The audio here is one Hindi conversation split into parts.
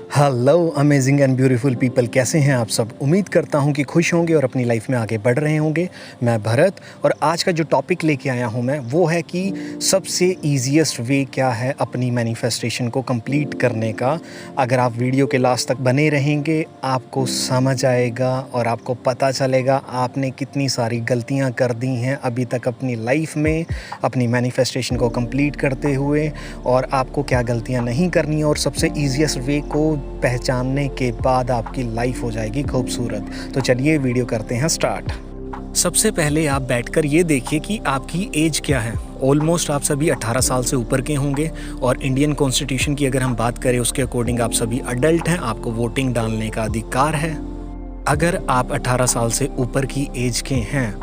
Hello amazing and beautiful people, कैसे हैं आप सब। उम्मीद करता हूं कि खुश होंगे और अपनी लाइफ में आगे बढ़ रहे होंगे। मैं भरत और आज का जो टॉपिक लेके आया हूं मैं वो है कि सबसे ईजीएस्ट वे क्या है अपनी मैनिफेस्टेशन को कंप्लीट करने का। अगर आप वीडियो के लास्ट तक बने रहेंगे आपको समझ आएगा और आपको पता चलेगा आपने कितनी सारी गलतियां कर दी हैं अभी तक अपनी लाइफ में अपनी मैनिफेस्टेशन को कंप्लीट करते हुए, और आपको क्या गलतियां नहीं करनी और सबसे ईजीएस्ट वे को पहचानने के बाद आपकी लाइफ हो जाएगी खूबसूरत। तो चलिए वीडियो करते हैं स्टार्ट। सबसे पहले आप बैठकर ये देखिए कि आपकी एज क्या है। ऑलमोस्ट आप सभी 18 साल से ऊपर के होंगे और इंडियन कॉन्स्टिट्यूशन की अगर हम बात करें उसके अकॉर्डिंग आप सभी अडल्ट हैं, आपको वोटिंग डालने का अधिकार है। अगर आप 18 साल से ऊपर की एज के हैं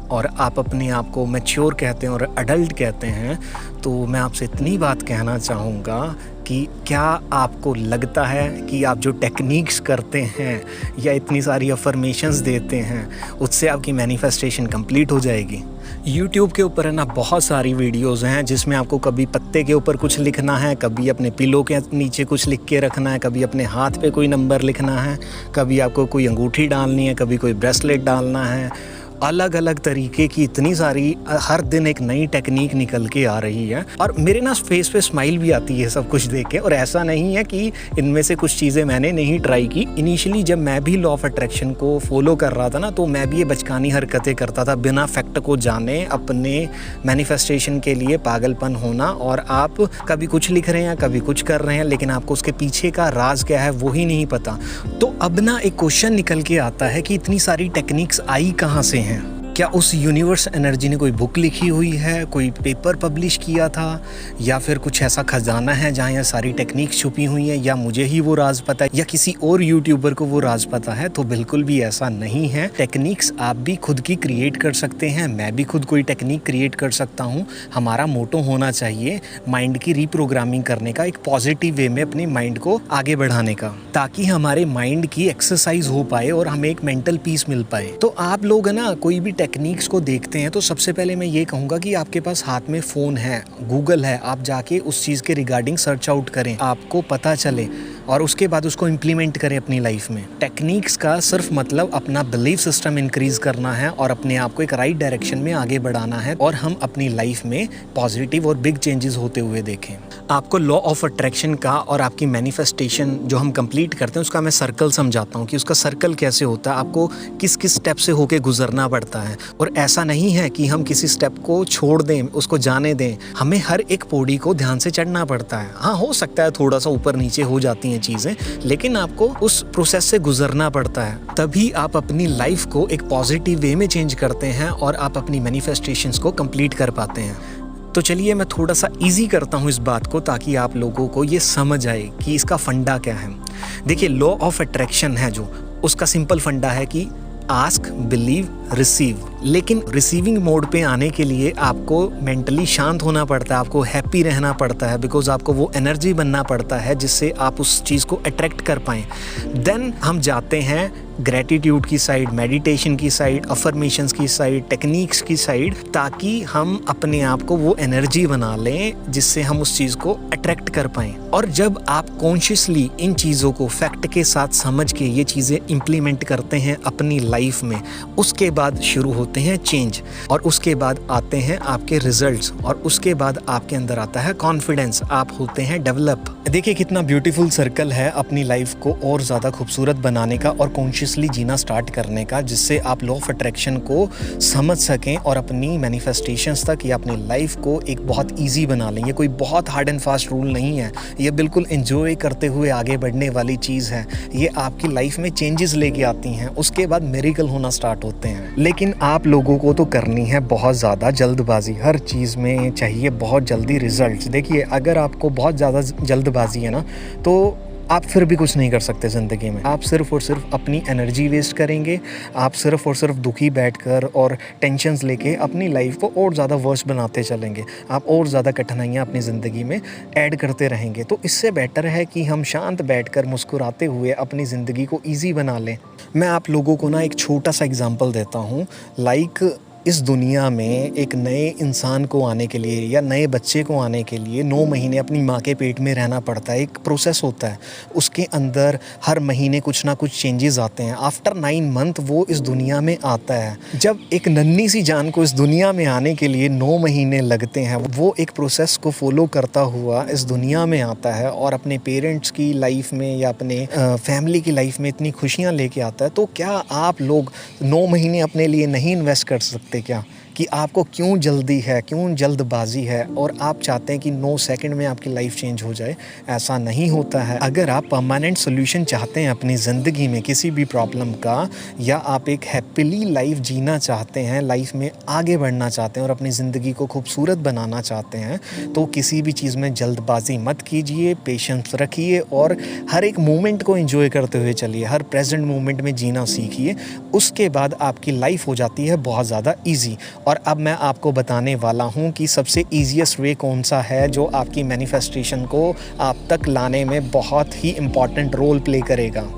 और आप अपने आप को मैच्योर कहते हैं और अडल्ट कहते हैं, तो मैं आपसे इतनी बात कहना चाहूँगा कि क्या आपको लगता है कि आप जो टेक्निक्स करते हैं या इतनी सारी अफर्मेशंस देते हैं उससे आपकी मैनिफेस्टेशन कंप्लीट हो जाएगी। यूट्यूब के ऊपर है ना बहुत सारी वीडियोस हैं जिसमें आपको कभी पत्ते के ऊपर कुछ लिखना है, कभी अपने पिलो के नीचे कुछ लिख के रखना है, कभी अपने हाथ पे कोई नंबर लिखना है, कभी आपको कोई अंगूठी डालनी है, कभी कोई ब्रेसलेट डालना है। अलग अलग तरीके की इतनी सारी हर दिन एक नई टेक्निक निकल के आ रही है और मेरे ना फेस पे स्माइल भी आती है सब कुछ देख के। और ऐसा नहीं है कि इनमें से कुछ चीज़ें मैंने नहीं ट्राई की। इनिशियली जब मैं भी लॉ ऑफ अट्रैक्शन को फॉलो कर रहा था ना, तो मैं भी ये बचकानी हरकतें करता था बिना फैक्ट को जाने, अपने मैनिफेस्टेशन के लिए पागलपन होना। और आप कभी कुछ लिख रहे हैं कभी कुछ कर रहे हैं लेकिन आपको उसके पीछे का राज क्या है वो ही नहीं पता। तो अब ना एक क्वेश्चन निकल के आता है कि इतनी सारी टेक्निक्स आई कहाँ से हैं। क्या उस यूनिवर्स एनर्जी ने कोई बुक लिखी हुई है, कोई पेपर पब्लिश किया था, या फिर कुछ ऐसा खजाना है जहाँ ये सारी टेक्निक्स छुपी हुई हैं, या मुझे ही वो राज पता है या किसी और यूट्यूबर को वो राज पता है। तो बिल्कुल भी ऐसा नहीं है। टेक्निक्स आप भी खुद की क्रिएट कर सकते हैं, मैं भी खुद कोई टेक्निक क्रिएट कर सकता हूँ। हमारा मोटो होना चाहिए माइंड की रीप्रोग्रामिंग करने का, एक पॉजिटिव वे में अपने माइंड को आगे बढ़ाने का, ताकि हमारे माइंड की एक्सरसाइज हो पाए और हमें एक मेंटल पीस मिल पाए। तो आप लोग है ना कोई भी टेक्निक्स को देखते हैं तो सबसे पहले मैं ये कहूँगा कि आपके पास हाथ में फ़ोन है, गूगल है, आप जाके उस चीज़ के रिगार्डिंग सर्च आउट करें, आपको पता चले और उसके बाद उसको इम्प्लीमेंट करें अपनी लाइफ में। टेक्निक्स का सिर्फ मतलब अपना बिलीफ सिस्टम इंक्रीज़ करना है और अपने आप को एक राइट डायरेक्शन में आगे बढ़ाना है और हम अपनी लाइफ में पॉजिटिव और बिग चेंजेस होते हुए देखें। आपको लॉ ऑफ अट्रैक्शन का और आपकी मैनिफेस्टेशन जो हम कंप्लीट करते हैं उसका मैं सर्कल समझाता हूँ कि उसका सर्कल कैसे होता है, आपको किस किस स्टेप से होके गुजरना पड़ता है। और ऐसा नहीं है कि हम किसी स्टेप को छोड़ दें, उसको जाने दें, हमें हर एक पौड़ी को ध्यान से चढ़ना पड़ता है। हाँ, हो सकता है थोड़ा सा ऊपर नीचे हो जाती हैं चीज़ें, लेकिन आपको उस प्रोसेस से गुजरना पड़ता है। तभी आप अपनी लाइफ को एक पॉजिटिव वे में चेंज करते हैं और आप अपनी मैनिफेस्टेशंस को कंप्लीट कर पाते हैं। तो चलिए मैं थोड़ा सा इजी करता हूँ इस बात को ताकि आप लोगों को ये समझ आए कि इसका फंडा क्या है। देखिए, लॉ ऑफ अट्रैक्शन है जो, उसका सिंपल फंडा है कि आस्क, बिलीव, रिसीव। लेकिन रिसीविंग मोड पे आने के लिए आपको मेंटली शांत होना पड़ता है, आपको हैप्पी रहना पड़ता है, बिकॉज आपको वो एनर्जी बनना पड़ता है जिससे आप उस चीज़ को अट्रैक्ट कर पाएँ। देन हम जाते हैं ग्रैटिट्यूड की साइड, मेडिटेशन की साइड, अफर्मेशंस की साइड, टेक्निक्स की साइड, ताकि हम अपने आप को वो एनर्जी बना लें जिससे हम उस चीज़ को अट्रैक्ट कर पाएँ। और जब आप कॉन्शियसली इन चीज़ों को फैक्ट के साथ समझ के ये चीज़ें इम्प्लीमेंट करते हैं अपनी लाइफ में, उसके बाद शुरू होते हैं चेंज और उसके बाद आते हैं आपके रिजल्ट्स और उसके बाद आपके अंदर आता है कॉन्फिडेंस, आप होते हैं डेवलप। देखिए कितना ब्यूटीफुल सर्कल है अपनी लाइफ को और ज़्यादा खूबसूरत बनाने का और कॉन्शियसली जीना स्टार्ट करने का, जिससे आप लॉ ऑफ अट्रैक्शन को समझ सकें और अपनी मैनिफेस्टेशंस तक या अपनी लाइफ को एक बहुत ईजी बना लें। ये कोई बहुत हार्ड एंड फास्ट रूल नहीं है, ये बिल्कुल एंजॉय करते हुए आगे बढ़ने वाली चीज़ है। ये आपकी लाइफ में चेंजेस लेके आती हैं, उसके बाद मिरेकल होना स्टार्ट होते हैं। लेकिन आप लोगों को तो करनी है बहुत ज़्यादा जल्दबाजी, हर चीज़ में चाहिए बहुत जल्दी रिजल्ट्स। देखिए, अगर आपको बहुत ज़्यादा जल्दबाजी है ना तो आप फिर भी कुछ नहीं कर सकते ज़िंदगी में। आप सिर्फ़ और सिर्फ अपनी एनर्जी वेस्ट करेंगे, आप सिर्फ़ और सिर्फ दुखी बैठकर और टेंशन्स लेके अपनी लाइफ को और ज़्यादा वर्स्ट बनाते चलेंगे, आप और ज़्यादा कठिनाइयाँ अपनी ज़िंदगी में ऐड करते रहेंगे। तो इससे बेटर है कि हम शांत बैठकर मुस्कुराते हुए अपनी ज़िंदगी को ईजी बना लें। मैं आप लोगों को ना एक छोटा सा एग्जांपल देता हूँ। लाइक इस दुनिया में एक नए इंसान को आने के लिए या नए बच्चे को आने के लिए 9 महीने अपनी माँ के पेट में रहना पड़ता है। एक प्रोसेस होता है, उसके अंदर हर महीने कुछ ना कुछ चेंजेस आते हैं। आफ्टर 9 मंथ वो इस दुनिया में आता है। जब एक नन्ही सी जान को इस दुनिया में आने के लिए 9 महीने लगते हैं, वो एक प्रोसेस को फॉलो करता हुआ इस दुनिया में आता है और अपने पेरेंट्स की लाइफ में या अपने फैमिली की लाइफ में इतनी खुशियाँ लेके आता है। तो क्या आप लोग 9 महीने अपने लिए नहीं इन्वेस्ट कर सकते क्या? कि आपको क्यों जल्दी है, क्यों जल्दबाजी है और आप चाहते हैं कि 9 सेकंड में आपकी लाइफ चेंज हो जाए? ऐसा नहीं होता है। अगर आप परमानेंट सोल्यूशन चाहते हैं अपनी ज़िंदगी में किसी भी प्रॉब्लम का, या आप एक हैप्पीली लाइफ जीना चाहते हैं, लाइफ में आगे बढ़ना चाहते हैं और अपनी ज़िंदगी को खूबसूरत बनाना चाहते हैं, तो किसी भी चीज़ में जल्दबाजी मत कीजिए, पेशेंस रखिए और हर एक मोमेंट को एंजॉय करते हुए चलिए, हर प्रेजेंट मोमेंट में जीना सीखिए। उसके बाद आपकी लाइफ हो जाती है बहुत ज़्यादा ईजी। और अब मैं आपको बताने वाला हूँ कि सबसे ईज़ीएस्ट वे कौन सा है जो आपकी मैनिफेस्टेशन को आप तक लाने में बहुत ही इम्पॉर्टेंट रोल प्ले करेगा।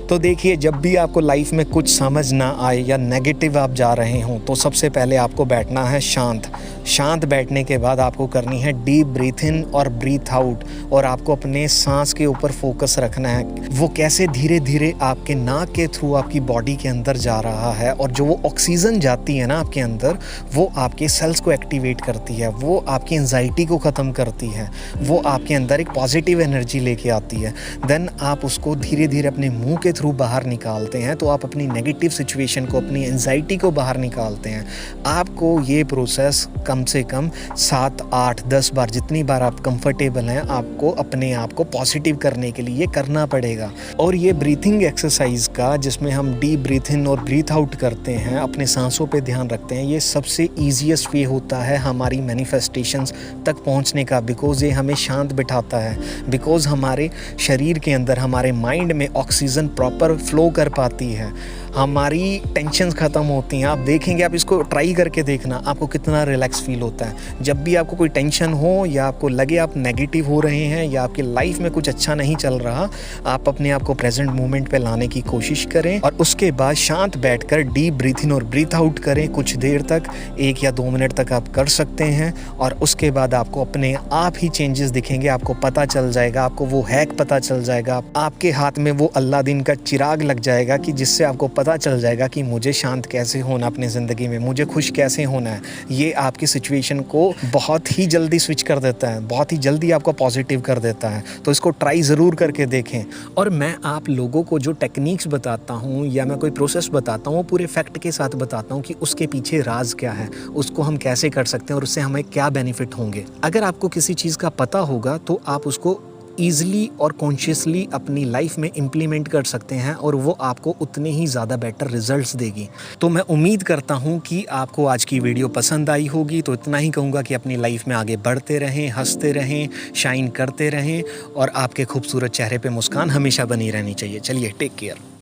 तो देखिए, जब भी आपको लाइफ में कुछ समझ ना आए या नेगेटिव आप जा रहे हों, तो सबसे पहले आपको बैठना है शांत बैठने के बाद आपको करनी है डीप ब्रीथ इन और ब्रीथ आउट, और आपको अपने सांस के ऊपर फोकस रखना है। वो कैसे धीरे धीरे आपके नाक के थ्रू आपकी बॉडी के अंदर जा रहा है, और जो वो ऑक्सीजन जाती है ना आपके अंदर, वो आपके सेल्स को एक्टिवेट करती है, वो आपकी एंजाइटी को ख़त्म करती है, वो आपके अंदर एक पॉजिटिव एनर्जी लेके आती है। देन आप उसको धीरे धीरे अपने मुंह के थ्रू बाहर निकालते हैं, तो आप अपनी नेगेटिव सिचुएशन को, अपनी एंजाइटी को बाहर निकालते हैं। आपको ये प्रोसेस कम से कम 7, 8, 10 बार, जितनी बार आप कंफर्टेबल हैं, आपको अपने आप को पॉजिटिव करने के लिए करना पड़ेगा। और ये ब्रीथिंग एक्सरसाइज का, जिसमें हम डीप ब्रीथ इन और ब्रीथ आउट करते हैं, अपने सांसों पे ध्यान रखते हैं, ये सबसे ईजीएस्ट वे होता है हमारी मैनिफेस्टेशंस तक पहुंचने का। बिकॉज़ ये हमें शांत बिठाता है, बिकॉज़ हमारे शरीर के अंदर, हमारे माइंड में ऑक्सीजन प्रॉपर फ्लो कर पाती है, हमारी टेंशन्स ख़त्म होती हैं। आप देखेंगे, आप इसको ट्राई करके देखना, आपको कितना रिलैक्स फील होता है। जब भी आपको कोई टेंशन हो या आपको लगे आप नेगेटिव हो रहे हैं या आपकी लाइफ में कुछ अच्छा नहीं चल रहा, आप अपने आप को प्रेजेंट मोमेंट पे लाने की कोशिश करें और उसके बाद शांत बैठकर डीप ब्रीथ इन और ब्रीथ आउट करें। कुछ देर तक, 1 या 2 मिनट तक आप कर सकते हैं, और उसके बाद आपको अपने आप ही चेंजेस दिखेंगे। आपको पता चल जाएगा, आपको वो हैक पता चल जाएगा, आपके हाथ में वो अल्लादीन का चिराग लग जाएगा कि जिससे आपको पता चल जाएगा कि मुझे शांत कैसे होना अपनी ज़िंदगी में, मुझे खुश कैसे होना है। ये आपकी सिचुएशन को बहुत ही जल्दी स्विच कर देता है, बहुत ही जल्दी आपको पॉजिटिव कर देता है। तो इसको ट्राई ज़रूर करके देखें। और मैं आप लोगों को जो टेक्निक्स बताता हूँ या मैं कोई प्रोसेस बताता हूँ, वो पूरे फैक्ट के साथ बताता हूँ कि उसके पीछे राज क्या है, उसको हम कैसे कर सकते हैं और उससे हमें क्या बेनिफिट होंगे। अगर आपको किसी चीज़ का पता होगा तो आप उसको ईज़िली और कॉन्शियसली अपनी लाइफ में इम्प्लीमेंट कर सकते हैं, और वो आपको उतने ही ज़्यादा बेटर रिजल्ट्स देगी। तो मैं उम्मीद करता हूँ कि आपको आज की वीडियो पसंद आई होगी। तो इतना ही कहूँगा कि अपनी लाइफ में आगे बढ़ते रहें, हंसते रहें, शाइन करते रहें, और आपके खूबसूरत चेहरे पे मुस्कान हमेशा बनी रहनी चाहिए। चलिए, टेक केयर।